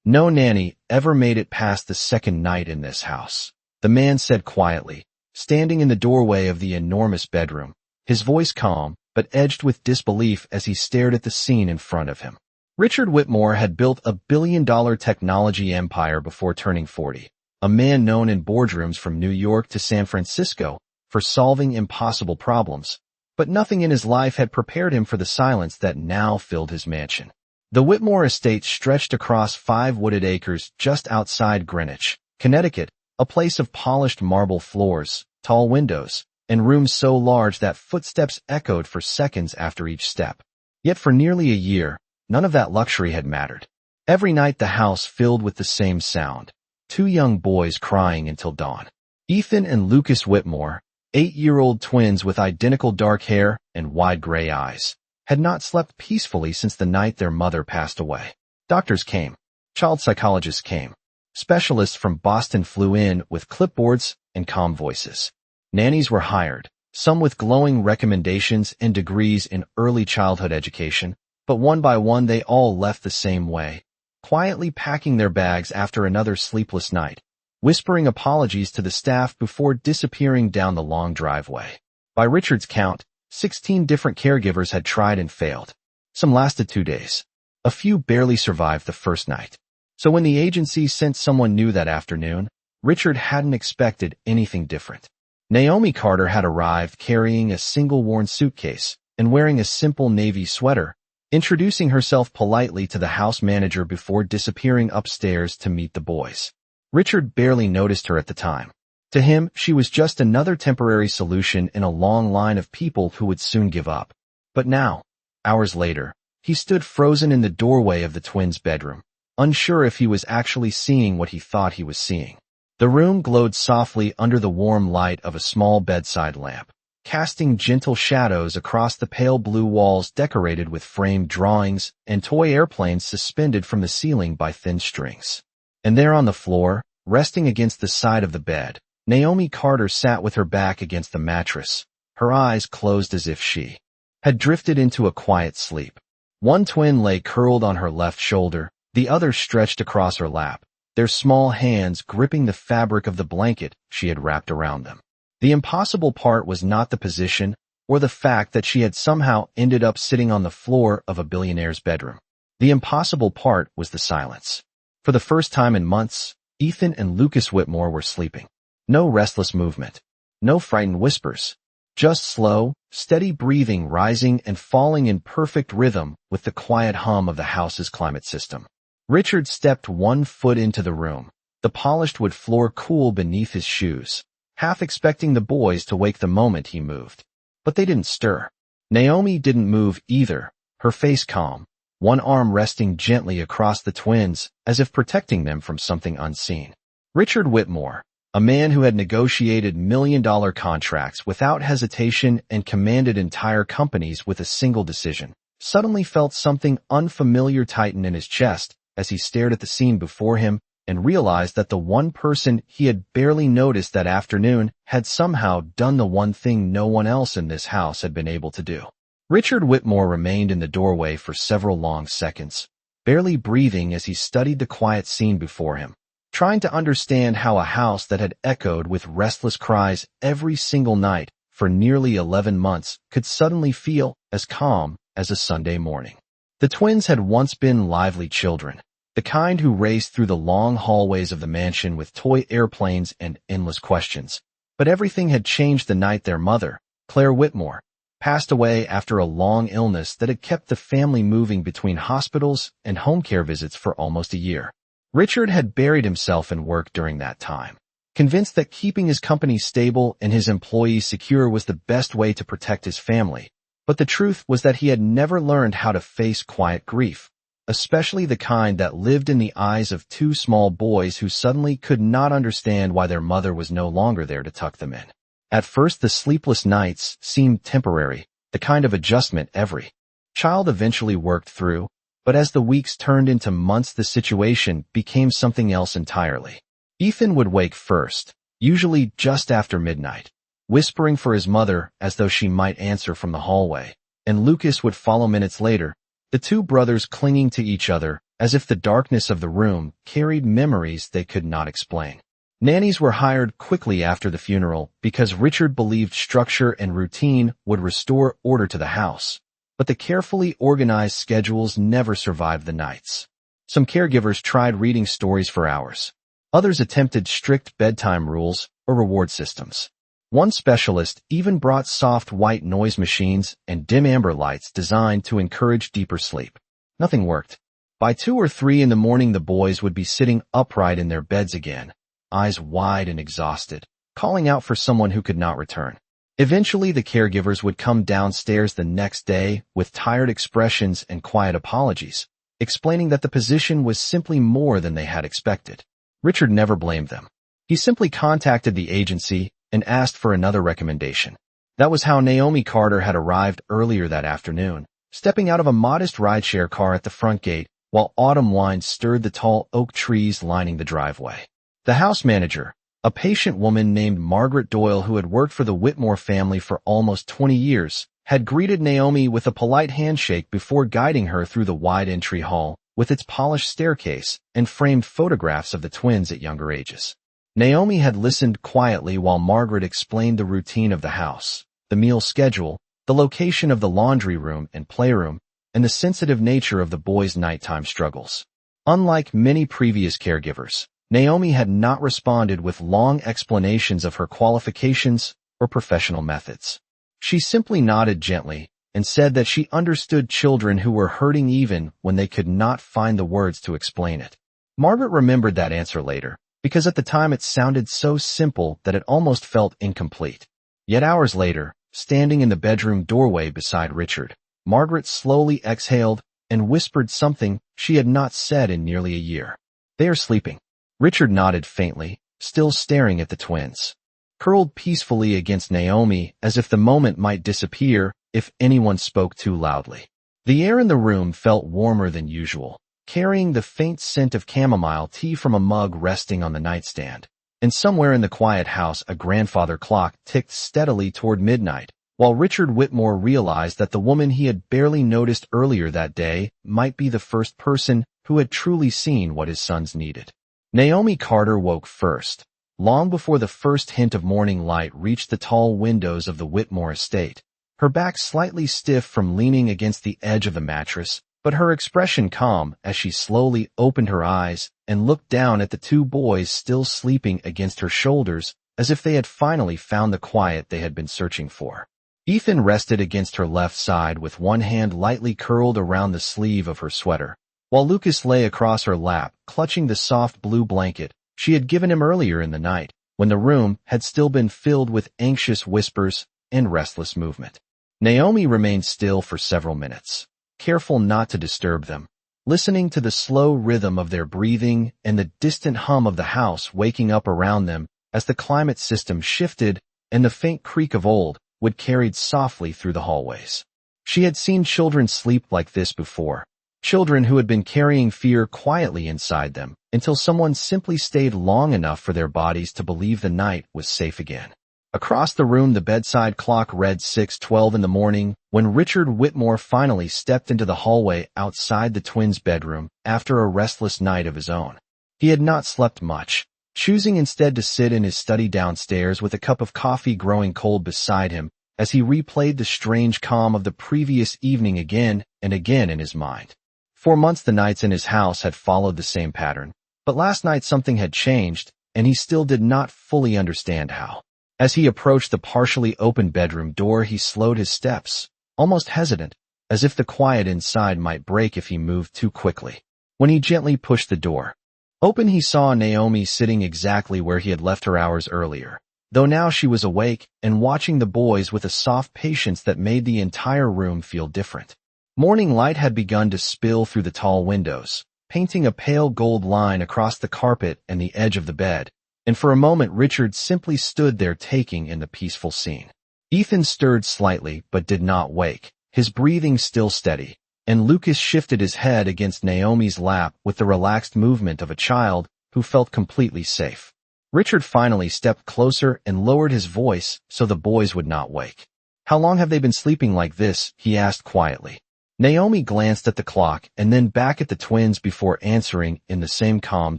No nanny ever made it past the second night in this house, the man said quietly, standing in the doorway of the enormous bedroom, his voice calm but edged with disbelief as he stared at the scene in front of him. Richard Whitmore had built a billion-dollar technology empire before turning 40, a man known in boardrooms from New York to San Francisco for solving impossible problems, but nothing in his life had prepared him for the silence that now filled his mansion. The Whitmore estate stretched across 5 wooded acres just outside Greenwich, Connecticut, a place of polished marble floors, tall windows, and rooms so large that footsteps echoed for seconds after each step. Yet for nearly a year, none of that luxury had mattered. Every night the house filled with the same sound, 2 young boys crying until dawn. Ethan and Lucas Whitmore, 8-year-old twins with identical dark hair and wide gray eyes, had not slept peacefully since the night their mother passed away. Doctors came. Child psychologists came. Specialists from Boston flew in with clipboards and calm voices. Nannies were hired, some with glowing recommendations and degrees in early childhood education, but one by one they all left the same way, quietly packing their bags after another sleepless night, whispering apologies to the staff before disappearing down the long driveway. By Richard's count, 16 different caregivers had tried and failed. Some lasted 2 days. A few barely survived the first night. So when the agency sent someone new that afternoon, Richard hadn't expected anything different. Naomi Carter had arrived carrying a single worn suitcase and wearing a simple navy sweater, introducing herself politely to the house manager before disappearing upstairs to meet the boys. Richard barely noticed her at the time. To him, she was just another temporary solution in a long line of people who would soon give up. But now, hours later, he stood frozen in the doorway of the twins' bedroom, unsure if he was actually seeing what he thought he was seeing. The room glowed softly under the warm light of a small bedside lamp, casting gentle shadows across the pale blue walls decorated with framed drawings and toy airplanes suspended from the ceiling by thin strings. And there on the floor, resting against the side of the bed, Naomi Carter sat with her back against the mattress, her eyes closed as if she had drifted into a quiet sleep. One twin lay curled on her left shoulder, the other stretched across her lap, their small hands gripping the fabric of the blanket she had wrapped around them. The impossible part was not the position or the fact that she had somehow ended up sitting on the floor of a billionaire's bedroom. The impossible part was the silence. For the first time in months, Ethan and Lucas Whitmore were sleeping. No restless movement. No frightened whispers. Just slow, steady breathing rising and falling in perfect rhythm with the quiet hum of the house's climate system. Richard stepped 1 foot into the room, the polished wood floor cool beneath his shoes, half expecting the boys to wake the moment he moved. But they didn't stir. Naomi didn't move either, her face calm, one arm resting gently across the twins as if protecting them from something unseen. Richard Whitmore, a man who had negotiated million-dollar contracts without hesitation and commanded entire companies with a single decision, suddenly felt something unfamiliar tighten in his chest as he stared at the scene before him and realized that the one person he had barely noticed that afternoon had somehow done the one thing no one else in this house had been able to do. Richard Whitmore remained in the doorway for several long seconds, barely breathing as he studied the quiet scene before him, trying to understand how a house that had echoed with restless cries every single night for nearly 11 months could suddenly feel as calm as a Sunday morning. The twins had once been lively children, the kind who raced through the long hallways of the mansion with toy airplanes and endless questions. But everything had changed the night their mother, Claire Whitmore, passed away after a long illness that had kept the family moving between hospitals and home care visits for almost a year. Richard had buried himself in work during that time, convinced that keeping his company stable and his employees secure was the best way to protect his family. But the truth was that he had never learned how to face quiet grief, especially the kind that lived in the eyes of 2 small boys who suddenly could not understand why their mother was no longer there to tuck them in. At first, the sleepless nights seemed temporary, the kind of adjustment every child eventually worked through, but as the weeks turned into months, the situation became something else entirely. Ethan would wake first, usually just after midnight, whispering for his mother as though she might answer from the hallway, and Lucas would follow minutes later, the two brothers clinging to each other as if the darkness of the room carried memories they could not explain. Nannies were hired quickly after the funeral because Richard believed structure and routine would restore order to the house, but the carefully organized schedules never survived the nights. Some caregivers tried reading stories for hours. Others attempted strict bedtime rules or reward systems. One specialist even brought soft white noise machines and dim amber lights designed to encourage deeper sleep. Nothing worked. By 2 or 3 in the morning, the boys would be sitting upright in their beds again, eyes wide and exhausted, calling out for someone who could not return. Eventually, the caregivers would come downstairs the next day with tired expressions and quiet apologies, explaining that the position was simply more than they had expected. Richard never blamed them. He simply contacted the agency and asked for another recommendation. That was how Naomi Carter had arrived earlier that afternoon, stepping out of a modest rideshare car at the front gate while autumn winds stirred the tall oak trees lining the driveway. The house manager, a patient woman named Margaret Doyle who had worked for the Whitmore family for almost 20 years, had greeted Naomi with a polite handshake before guiding her through the wide entry hall with its polished staircase and framed photographs of the twins at younger ages. Naomi had listened quietly while Margaret explained the routine of the house, the meal schedule, the location of the laundry room and playroom, and the sensitive nature of the boys' nighttime struggles. Unlike many previous caregivers, Naomi had not responded with long explanations of her qualifications or professional methods. She simply nodded gently and said that she understood children who were hurting even when they could not find the words to explain it. Margaret remembered that answer later, because at the time it sounded so simple that it almost felt incomplete. Yet hours later, standing in the bedroom doorway beside Richard, Margaret slowly exhaled and whispered something she had not said in nearly a year. "They are sleeping." Richard nodded faintly, still staring at the twins, curled peacefully against Naomi as if the moment might disappear if anyone spoke too loudly. The air in the room felt warmer than usual, carrying the faint scent of chamomile tea from a mug resting on the nightstand. And somewhere in the quiet house, a grandfather clock ticked steadily toward midnight, while Richard Whitmore realized that the woman he had barely noticed earlier that day might be the first person who had truly seen what his sons needed. Naomi Carter woke first, long before the first hint of morning light reached the tall windows of the Whitmore estate, her back slightly stiff from leaning against the edge of the mattress, but her expression calm as she slowly opened her eyes and looked down at the two boys still sleeping against her shoulders as if they had finally found the quiet they had been searching for. Ethan rested against her left side with one hand lightly curled around the sleeve of her sweater, while Lucas lay across her lap, clutching the soft blue blanket she had given him earlier in the night, when the room had still been filled with anxious whispers and restless movement. Naomi remained still for several minutes, careful not to disturb them, listening to the slow rhythm of their breathing and the distant hum of the house waking up around them as the climate system shifted and the faint creak of old wood carried softly through the hallways. She had seen children sleep like this before, children who had been carrying fear quietly inside them until someone simply stayed long enough for their bodies to believe the night was safe again. Across the room, the bedside clock read 6:12 in the morning when Richard Whitmore finally stepped into the hallway outside the twins' bedroom after a restless night of his own. He had not slept much, choosing instead to sit in his study downstairs with a cup of coffee growing cold beside him as he replayed the strange calm of the previous evening again and again in his mind. For months the nights in his house had followed the same pattern, but last night something had changed, and he still did not fully understand how. As he approached the partially open bedroom door, he slowed his steps, almost hesitant, as if the quiet inside might break if he moved too quickly. When he gently pushed the door open, he saw Naomi sitting exactly where he had left her hours earlier, though now she was awake and watching the boys with a soft patience that made the entire room feel different. Morning light had begun to spill through the tall windows, painting a pale gold line across the carpet and the edge of the bed, and for a moment Richard simply stood there taking in the peaceful scene. Ethan stirred slightly but did not wake, his breathing still steady, and Lucas shifted his head against Naomi's lap with the relaxed movement of a child who felt completely safe. Richard finally stepped closer and lowered his voice so the boys would not wake. "How long have they been sleeping like this?" he asked quietly. Naomi glanced at the clock and then back at the twins before answering in the same calm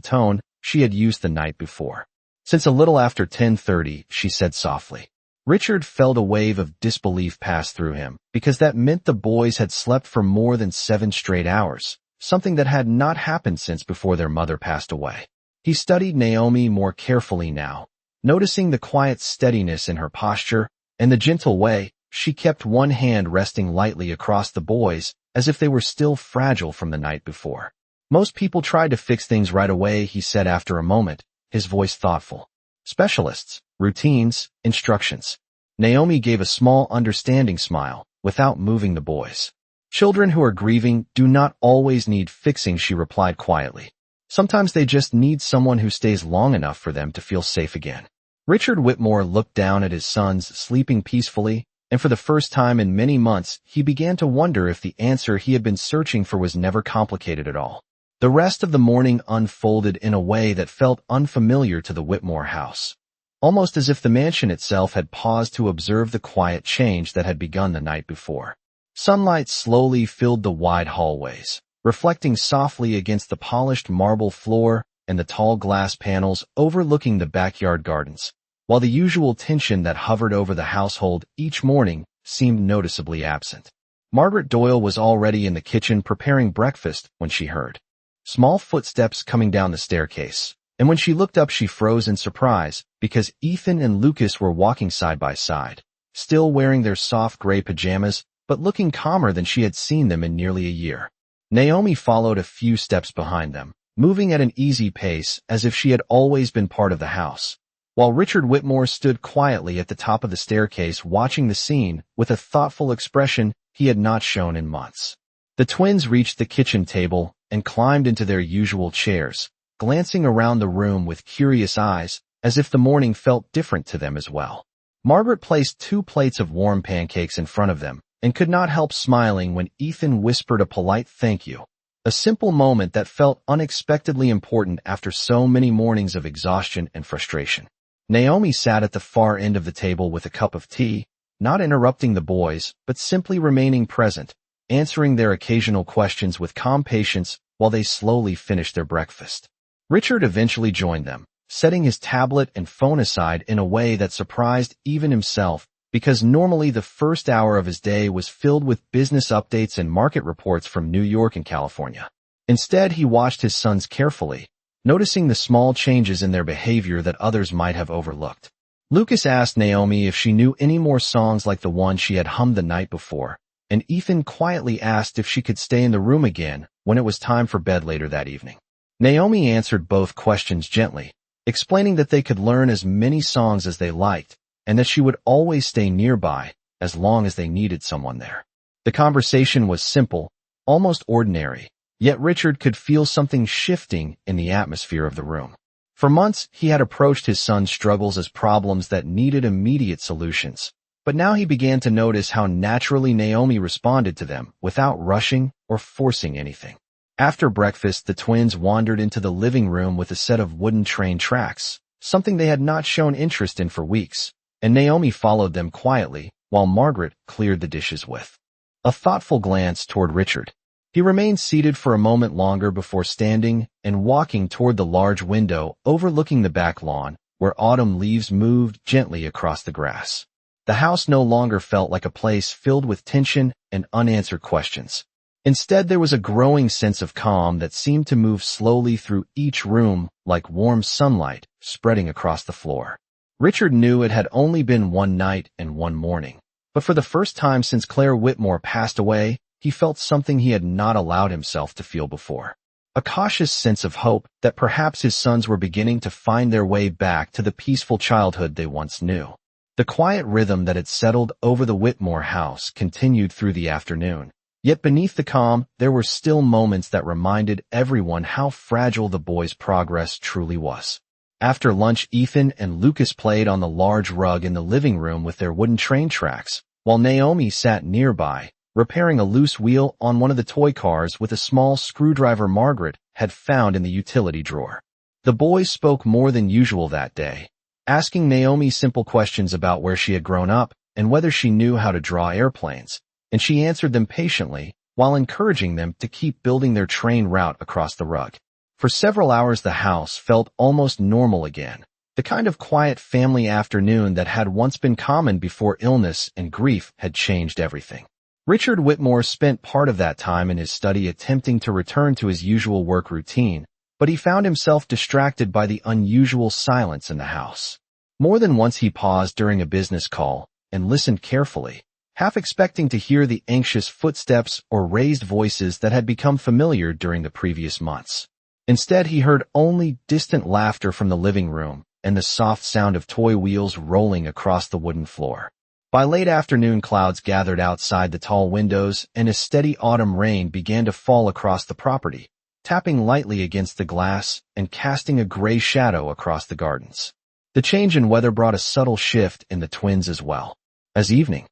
tone she had used the night before. Since a little after 10:30, she said softly. Richard felt a wave of disbelief pass through him, because that meant the boys had slept for more than 7 straight hours, something that had not happened since before their mother passed away. He studied Naomi more carefully now, noticing the quiet steadiness in her posture and the gentle way she kept one hand resting lightly across the boys as if they were still fragile from the night before. Most people tried to fix things right away, he said after a moment, his voice thoughtful. Specialists, routines, instructions. Naomi gave a small understanding smile without moving the boys. Children who are grieving do not always need fixing, she replied quietly. Sometimes they just need someone who stays long enough for them to feel safe again. Richard Whitmore looked down at his sons sleeping peacefully, and for the first time in many months, he began to wonder if the answer he had been searching for was never complicated at all. The rest of the morning unfolded in a way that felt unfamiliar to the Whitmore house, almost as if the mansion itself had paused to observe the quiet change that had begun the night before. Sunlight slowly filled the wide hallways, reflecting softly against the polished marble floor and the tall glass panels overlooking the backyard gardens, while the usual tension that hovered over the household each morning seemed noticeably absent. Margaret Doyle was already in the kitchen preparing breakfast when she heard small footsteps coming down the staircase, and when she looked up she froze in surprise because Ethan and Lucas were walking side by side, still wearing their soft gray pajamas but looking calmer than she had seen them in nearly a year. Naomi followed a few steps behind them, moving at an easy pace as if she had always been part of the house, while Richard Whitmore stood quietly at the top of the staircase watching the scene with a thoughtful expression he had not shown in months. The twins reached the kitchen table and climbed into their usual chairs, glancing around the room with curious eyes as if the morning felt different to them as well. Margaret placed 2 plates of warm pancakes in front of them and could not help smiling when Ethan whispered a polite thank you, a simple moment that felt unexpectedly important after so many mornings of exhaustion and frustration. Naomi sat at the far end of the table with a cup of tea, not interrupting the boys, but simply remaining present, answering their occasional questions with calm patience while they slowly finished their breakfast. Richard eventually joined them, setting his tablet and phone aside in a way that surprised even himself, because normally the first hour of his day was filled with business updates and market reports from New York and California. Instead, he watched his sons carefully, noticing the small changes in their behavior that others might have overlooked. Lucas asked Naomi if she knew any more songs like the one she had hummed the night before, and Ethan quietly asked if she could stay in the room again when it was time for bed later that evening. Naomi answered both questions gently, explaining that they could learn as many songs as they liked, and that she would always stay nearby as long as they needed someone there. The conversation was simple, almost ordinary, yet Richard could feel something shifting in the atmosphere of the room. For months, he had approached his son's struggles as problems that needed immediate solutions, but now he began to notice how naturally Naomi responded to them without rushing or forcing anything. After breakfast, the twins wandered into the living room with a set of wooden train tracks, something they had not shown interest in for weeks, and Naomi followed them quietly while Margaret cleared the dishes with a thoughtful glance toward Richard. He remained seated for a moment longer before standing and walking toward the large window overlooking the back lawn, where autumn leaves moved gently across the grass. The house no longer felt like a place filled with tension and unanswered questions. Instead, there was a growing sense of calm that seemed to move slowly through each room like warm sunlight spreading across the floor. Richard knew it had only been one night and one morning, but for the first time since Claire Whitmore passed away, he felt something he had not allowed himself to feel before. A cautious sense of hope that perhaps his sons were beginning to find their way back to the peaceful childhood they once knew. The quiet rhythm that had settled over the Whitmore house continued through the afternoon. Yet beneath the calm, there were still moments that reminded everyone how fragile the boys' progress truly was. After lunch, Ethan and Lucas played on the large rug in the living room with their wooden train tracks, while Naomi sat nearby, repairing a loose wheel on one of the toy cars with a small screwdriver Margaret had found in the utility drawer. The boys spoke more than usual that day, asking Naomi simple questions about where she had grown up and whether she knew how to draw airplanes, and she answered them patiently, while encouraging them to keep building their train route across the rug. For several hours the house felt almost normal again, the kind of quiet family afternoon that had once been common before illness and grief had changed everything. Richard Whitmore spent part of that time in his study attempting to return to his usual work routine, but he found himself distracted by the unusual silence in the house. More than once he paused during a business call and listened carefully, half expecting to hear the anxious footsteps or raised voices that had become familiar during the previous months. Instead, he heard only distant laughter from the living room and the soft sound of toy wheels rolling across the wooden floor. By late afternoon, clouds gathered outside the tall windows and a steady autumn rain began to fall across the property, tapping lightly against the glass and casting a gray shadow across the gardens. The change in weather brought a subtle shift in the twins as well. As evening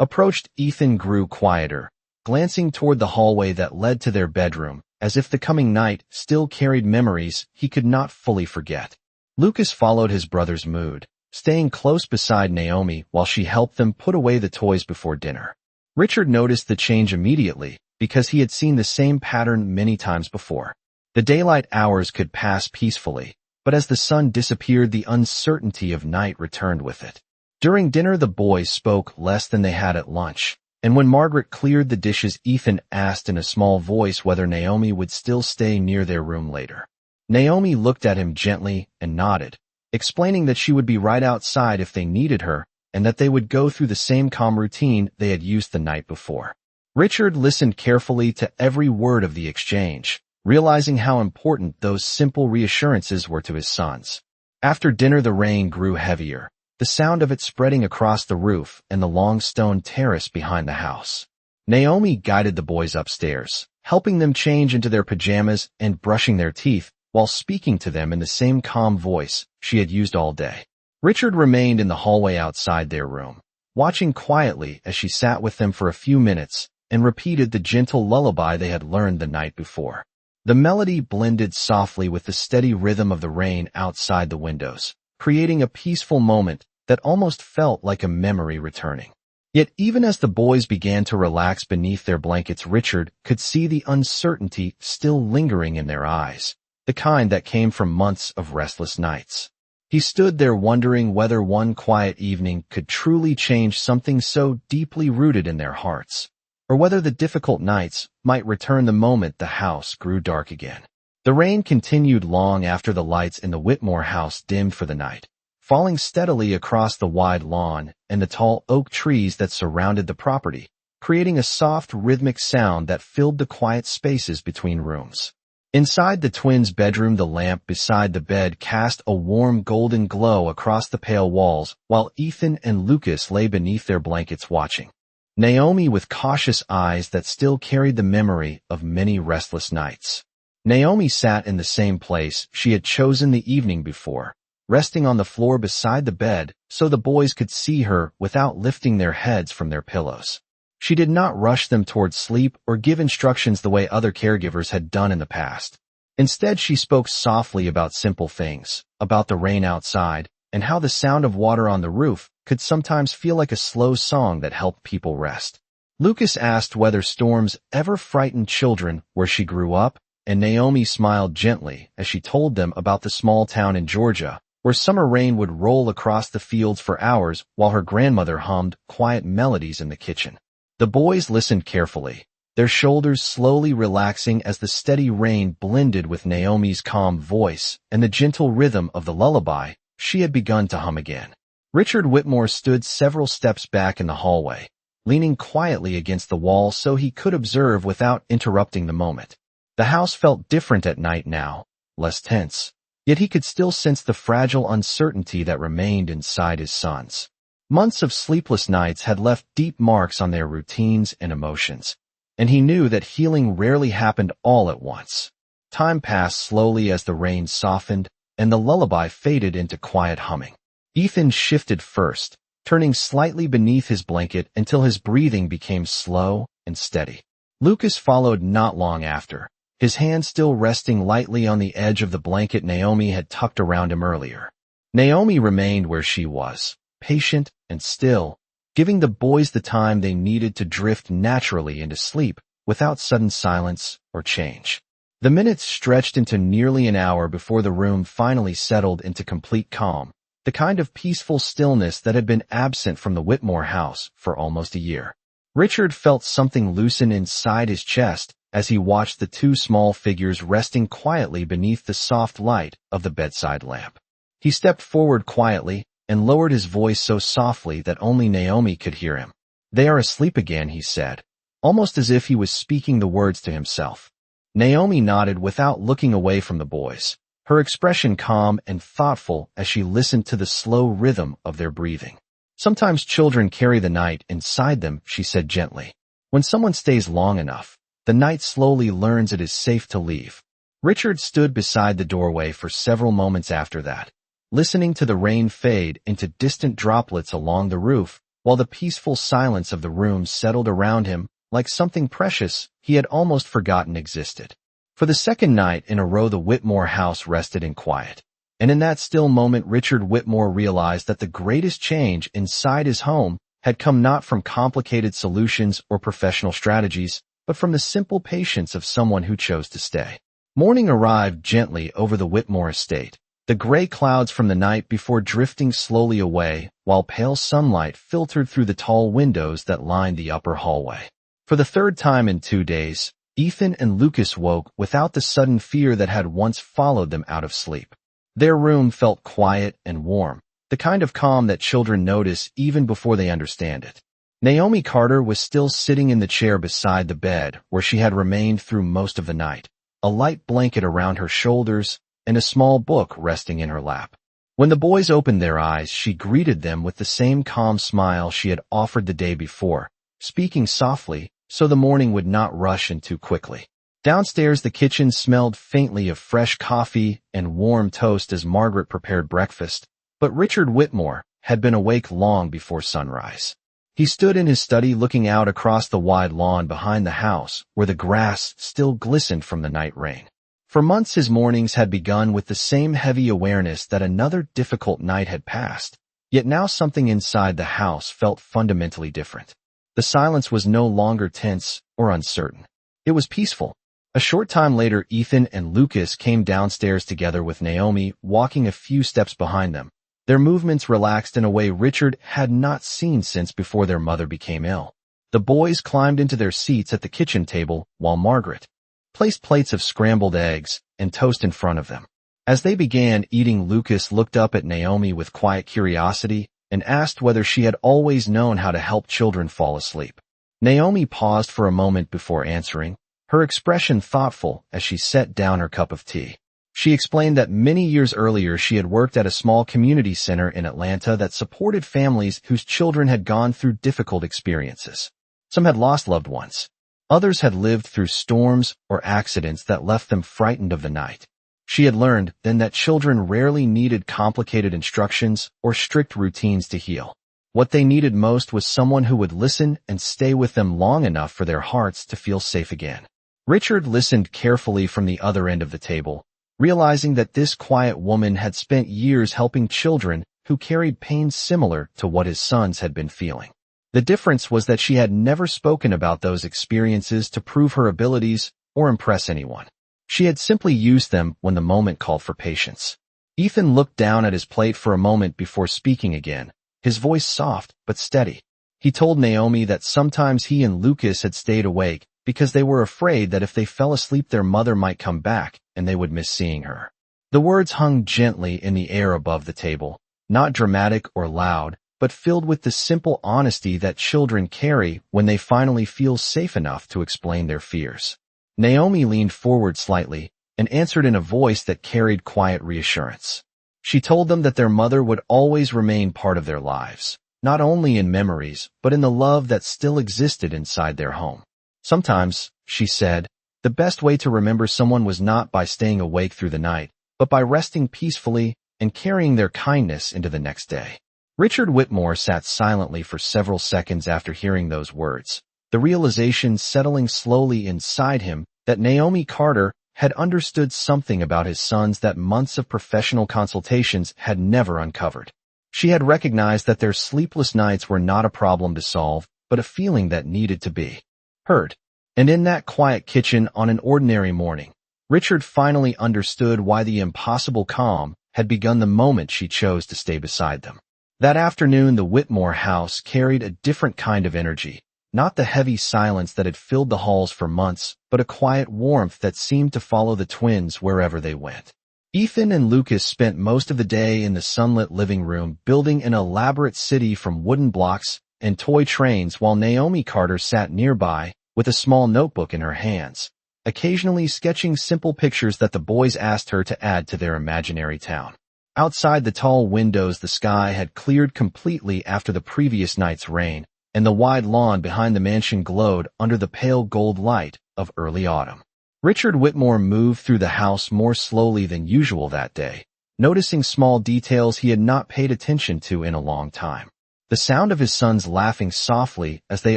approached, Ethan grew quieter, glancing toward the hallway that led to their bedroom, as if the coming night still carried memories he could not fully forget. Lucas followed his brother's mood, staying close beside Naomi while she helped them put away the toys before dinner. Richard noticed the change immediately because he had seen the same pattern many times before. The daylight hours could pass peacefully, but as the sun disappeared, the uncertainty of night returned with it. During dinner, the boys spoke less than they had at lunch, and when Margaret cleared the dishes, Ethan asked in a small voice whether Naomi would still stay near their room later. Naomi looked at him gently and nodded, explaining that she would be right outside if they needed her and that they would go through the same calm routine they had used the night before. Richard listened carefully to every word of the exchange, realizing how important those simple reassurances were to his sons. After dinner, the rain grew heavier, the sound of it spreading across the roof and the long stone terrace behind the house. Naomi guided the boys upstairs, helping them change into their pajamas and brushing their teeth, while speaking to them in the same calm voice she had used all day. Richard remained in the hallway outside their room, watching quietly as she sat with them for a few minutes and repeated the gentle lullaby they had learned the night before. The melody blended softly with the steady rhythm of the rain outside the windows, creating a peaceful moment that almost felt like a memory returning. Yet even as the boys began to relax beneath their blankets, Richard could see the uncertainty still lingering in their eyes, the kind that came from months of restless nights. He stood there wondering whether one quiet evening could truly change something so deeply rooted in their hearts, or whether the difficult nights might return the moment the house grew dark again. The rain continued long after the lights in the Whitmore house dimmed for the night, falling steadily across the wide lawn and the tall oak trees that surrounded the property, creating a soft, rhythmic sound that filled the quiet spaces between rooms. Inside the twins' bedroom, the lamp beside the bed cast a warm golden glow across the pale walls, while Ethan and Lucas lay beneath their blankets watching. Naomi with cautious eyes that still carried the memory of many restless nights. Naomi sat in the same place she had chosen the evening before, resting on the floor beside the bed so the boys could see her without lifting their heads from their pillows. She did not rush them toward sleep or give instructions the way other caregivers had done in the past. Instead, she spoke softly about simple things, about the rain outside, and how the sound of water on the roof could sometimes feel like a slow song that helped people rest. Lucas asked whether storms ever frightened children where she grew up, and Naomi smiled gently as she told them about the small town in Georgia, where summer rain would roll across the fields for hours while her grandmother hummed quiet melodies in the kitchen. The boys listened carefully, their shoulders slowly relaxing as the steady rain blended with Naomi's calm voice and the gentle rhythm of the lullaby she had begun to hum again. Richard Whitmore stood several steps back in the hallway, leaning quietly against the wall so he could observe without interrupting the moment. The house felt different at night now, less tense, yet he could still sense the fragile uncertainty that remained inside his sons. Months of sleepless nights had left deep marks on their routines and emotions, and he knew that healing rarely happened all at once. Time passed slowly as the rain softened and the lullaby faded into quiet humming. Ethan shifted first, turning slightly beneath his blanket until his breathing became slow and steady. Lucas followed not long after, his hand still resting lightly on the edge of the blanket Naomi had tucked around him earlier. Naomi remained where she was, patient and still, giving the boys the time they needed to drift naturally into sleep without sudden silence or change. The minutes stretched into nearly an hour before the room finally settled into complete calm, the kind of peaceful stillness that had been absent from the Whitmore house for almost a year. Richard felt something loosen inside his chest as he watched the two small figures resting quietly beneath the soft light of the bedside lamp. He stepped forward quietly and lowered his voice so softly that only Naomi could hear him. "They are asleep again," he said, almost as if he was speaking the words to himself. Naomi nodded without looking away from the boys, her expression calm and thoughtful as she listened to the slow rhythm of their breathing. "Sometimes children carry the night inside them," she said gently. "When someone stays long enough, the night slowly learns it is safe to leave." Richard stood beside the doorway for several moments after that, listening to the rain fade into distant droplets along the roof, while the peaceful silence of the room settled around him like something precious he had almost forgotten existed. For the second night in a row, the Whitmore house rested in quiet. And in that still moment, Richard Whitmore realized that the greatest change inside his home had come not from complicated solutions or professional strategies, but from the simple patience of someone who chose to stay. Morning arrived gently over the Whitmore estate, the gray clouds from the night before drifting slowly away, while pale sunlight filtered through the tall windows that lined the upper hallway. For the third time in 2 days, Ethan and Lucas woke without the sudden fear that had once followed them out of sleep. Their room felt quiet and warm, the kind of calm that children notice even before they understand it. Naomi Carter was still sitting in the chair beside the bed where she had remained through most of the night, a light blanket around her shoulders and a small book resting in her lap. When the boys opened their eyes, she greeted them with the same calm smile she had offered the day before, speaking softly so the morning would not rush in too quickly. Downstairs, the kitchen smelled faintly of fresh coffee and warm toast as Margaret prepared breakfast, but Richard Whitmore had been awake long before sunrise. He stood in his study looking out across the wide lawn behind the house where the grass still glistened from the night rain. For months his mornings had begun with the same heavy awareness that another difficult night had passed, yet now something inside the house felt fundamentally different. The silence was no longer tense or uncertain. It was peaceful. A short time later, Ethan and Lucas came downstairs together with Naomi walking a few steps behind them, their movements relaxed in a way Richard had not seen since before their mother became ill. The boys climbed into their seats at the kitchen table while Margaret placed plates of scrambled eggs and toast in front of them. As they began eating, Lucas looked up at Naomi with quiet curiosity and asked whether she had always known how to help children fall asleep. Naomi paused for a moment before answering, her expression thoughtful as she set down her cup of tea. She explained that many years earlier she had worked at a small community center in Atlanta that supported families whose children had gone through difficult experiences. Some had lost loved ones. Others had lived through storms or accidents that left them frightened of the night. She had learned then that children rarely needed complicated instructions or strict routines to heal. What they needed most was someone who would listen and stay with them long enough for their hearts to feel safe again. Richard listened carefully from the other end of the table, realizing that this quiet woman had spent years helping children who carried pain similar to what his sons had been feeling. The difference was that she had never spoken about those experiences to prove her abilities or impress anyone. She had simply used them when the moment called for patience. Ethan looked down at his plate for a moment before speaking again, his voice soft but steady. He told Naomi that sometimes he and Lucas had stayed awake because they were afraid that if they fell asleep their mother might come back and they would miss seeing her. The words hung gently in the air above the table, not dramatic or loud, but filled with the simple honesty that children carry when they finally feel safe enough to explain their fears. Naomi leaned forward slightly and answered in a voice that carried quiet reassurance. She told them that their mother would always remain part of their lives, not only in memories, but in the love that still existed inside their home. Sometimes, she said, the best way to remember someone was not by staying awake through the night, but by resting peacefully and carrying their kindness into the next day. Richard Whitmore sat silently for several seconds after hearing those words, the realization settling slowly inside him that Naomi Carter had understood something about his sons that months of professional consultations had never uncovered. She had recognized that their sleepless nights were not a problem to solve, but a feeling that needed to be heard. And in that quiet kitchen on an ordinary morning, Richard finally understood why the impossible calm had begun the moment she chose to stay beside them. That afternoon, the Whitmore house carried a different kind of energy, not the heavy silence that had filled the halls for months, but a quiet warmth that seemed to follow the twins wherever they went. Ethan and Lucas spent most of the day in the sunlit living room building an elaborate city from wooden blocks and toy trains, while Naomi Carter sat nearby with a small notebook in her hands, occasionally sketching simple pictures that the boys asked her to add to their imaginary town. Outside the tall windows, the sky had cleared completely after the previous night's rain, and the wide lawn behind the mansion glowed under the pale gold light of early autumn. Richard Whitmore moved through the house more slowly than usual that day, noticing small details he had not paid attention to in a long time. The sound of his sons laughing softly as they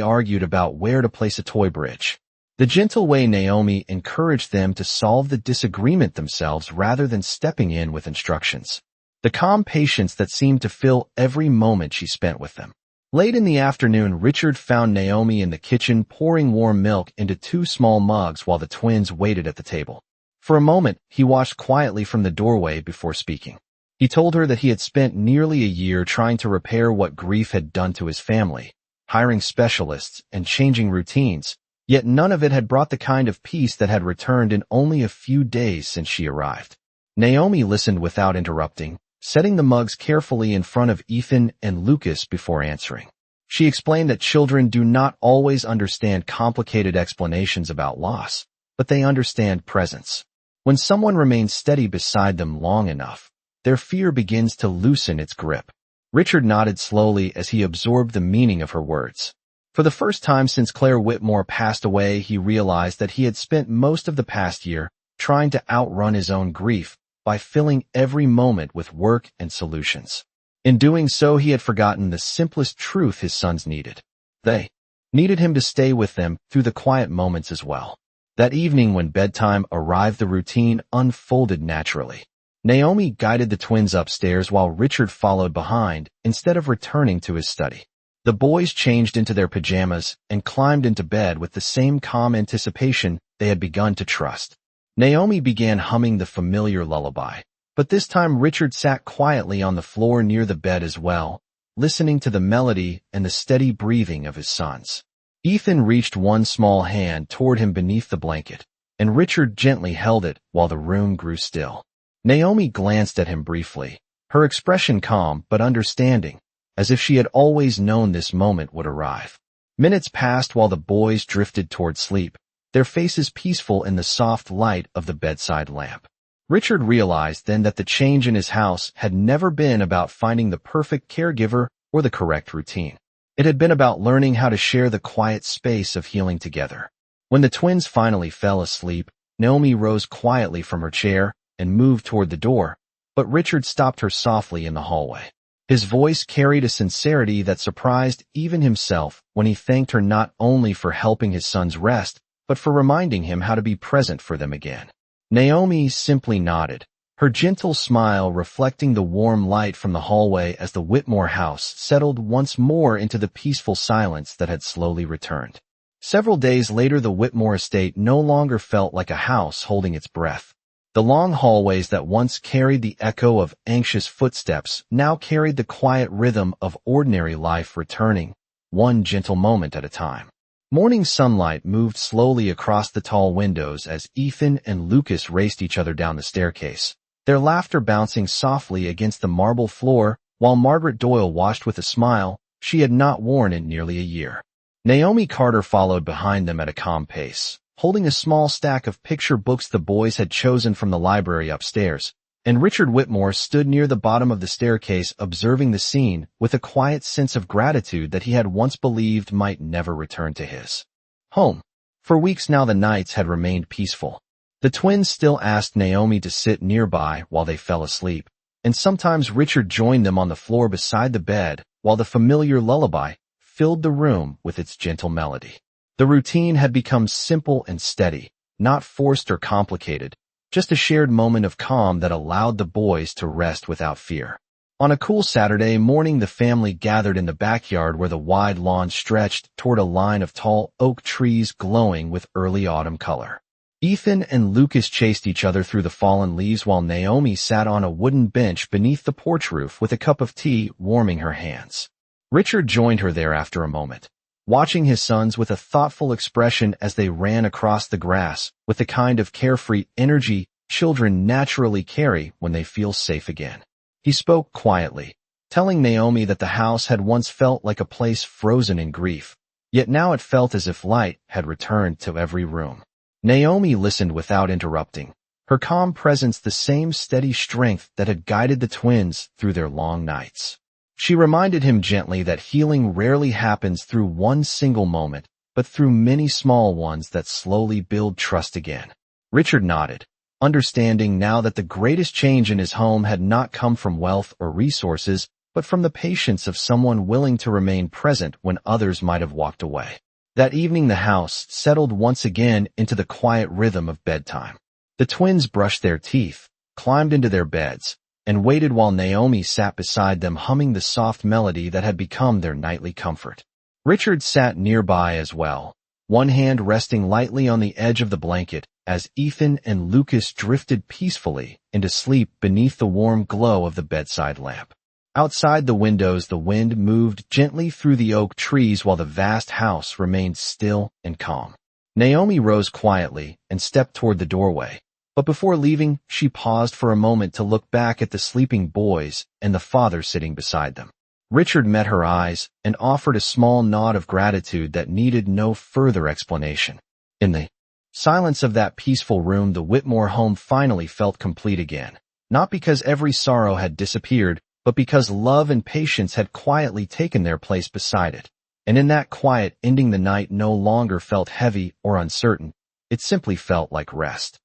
argued about where to place a toy bridge. The gentle way Naomi encouraged them to solve the disagreement themselves rather than stepping in with instructions. The calm patience that seemed to fill every moment she spent with them. Late in the afternoon, Richard found Naomi in the kitchen pouring warm milk into 2 small mugs while the twins waited at the table. For a moment, he watched quietly from the doorway before speaking. He told her that he had spent nearly a year trying to repair what grief had done to his family, hiring specialists and changing routines, yet none of it had brought the kind of peace that had returned in only a few days since she arrived. Naomi listened without interrupting, setting the mugs carefully in front of Ethan and Lucas before answering. She explained that children do not always understand complicated explanations about loss, but they understand presence. When someone remains steady beside them long enough, their fear begins to loosen its grip. Richard nodded slowly as he absorbed the meaning of her words. For the first time since Claire Whitmore passed away, he realized that he had spent most of the past year trying to outrun his own grief by filling every moment with work and solutions. In doing so, he had forgotten the simplest truth his sons needed. They needed him to stay with them through the quiet moments as well. That evening when bedtime arrived, the routine unfolded naturally. Naomi guided the twins upstairs while Richard followed behind instead of returning to his study. The boys changed into their pajamas and climbed into bed with the same calm anticipation they had begun to trust. Naomi began humming the familiar lullaby, but this time Richard sat quietly on the floor near the bed as well, listening to the melody and the steady breathing of his sons. Ethan reached one small hand toward him beneath the blanket, and Richard gently held it while the room grew still. Naomi glanced at him briefly, her expression calm but understanding, as if she had always known this moment would arrive. Minutes passed while the boys drifted toward sleep, their faces peaceful in the soft light of the bedside lamp. Richard realized then that the change in his house had never been about finding the perfect caregiver or the correct routine. It had been about learning how to share the quiet space of healing together. When the twins finally fell asleep, Naomi rose quietly from her chair and moved toward the door, but Richard stopped her softly in the hallway. His voice carried a sincerity that surprised even himself when he thanked her not only for helping his sons rest, but for reminding him how to be present for them again. Naomi simply nodded, her gentle smile reflecting the warm light from the hallway as the Whitmore house settled once more into the peaceful silence that had slowly returned. Several days later, the Whitmore estate no longer felt like a house holding its breath. The long hallways that once carried the echo of anxious footsteps now carried the quiet rhythm of ordinary life returning, one gentle moment at a time. Morning sunlight moved slowly across the tall windows as Ethan and Lucas raced each other down the staircase, their laughter bouncing softly against the marble floor while Margaret Doyle watched with a smile she had not worn in nearly a year. Naomi Carter followed behind them at a calm pace, holding a small stack of picture books the boys had chosen from the library upstairs, and Richard Whitmore stood near the bottom of the staircase observing the scene with a quiet sense of gratitude that he had once believed might never return to his home. For weeks now the nights had remained peaceful. The twins still asked Naomi to sit nearby while they fell asleep, and sometimes Richard joined them on the floor beside the bed while the familiar lullaby filled the room with its gentle melody. The routine had become simple and steady, not forced or complicated, just a shared moment of calm that allowed the boys to rest without fear. On a cool Saturday morning, the family gathered in the backyard where the wide lawn stretched toward a line of tall oak trees glowing with early autumn color. Ethan and Lucas chased each other through the fallen leaves while Naomi sat on a wooden bench beneath the porch roof with a cup of tea warming her hands. Richard joined her there after a moment, watching his sons with a thoughtful expression as they ran across the grass with the kind of carefree energy children naturally carry when they feel safe again. He spoke quietly, telling Naomi that the house had once felt like a place frozen in grief, yet now it felt as if light had returned to every room. Naomi listened without interrupting, her calm presence the same steady strength that had guided the twins through their long nights. She reminded him gently that healing rarely happens through one single moment, but through many small ones that slowly build trust again. Richard nodded, understanding now that the greatest change in his home had not come from wealth or resources, but from the patience of someone willing to remain present when others might have walked away. That evening the house settled once again into the quiet rhythm of bedtime. The twins brushed their teeth, climbed into their beds, and waited while Naomi sat beside them humming the soft melody that had become their nightly comfort. Richard sat nearby as well, one hand resting lightly on the edge of the blanket as Ethan and Lucas drifted peacefully into sleep beneath the warm glow of the bedside lamp. Outside the windows, the wind moved gently through the oak trees while the vast house remained still and calm. Naomi rose quietly and stepped toward the doorway, but before leaving, she paused for a moment to look back at the sleeping boys and the father sitting beside them. Richard met her eyes and offered a small nod of gratitude that needed no further explanation. In the silence of that peaceful room, the Whitmore home finally felt complete again, not because every sorrow had disappeared, but because love and patience had quietly taken their place beside it. And in that quiet, ending the night no longer felt heavy or uncertain. It simply felt like rest.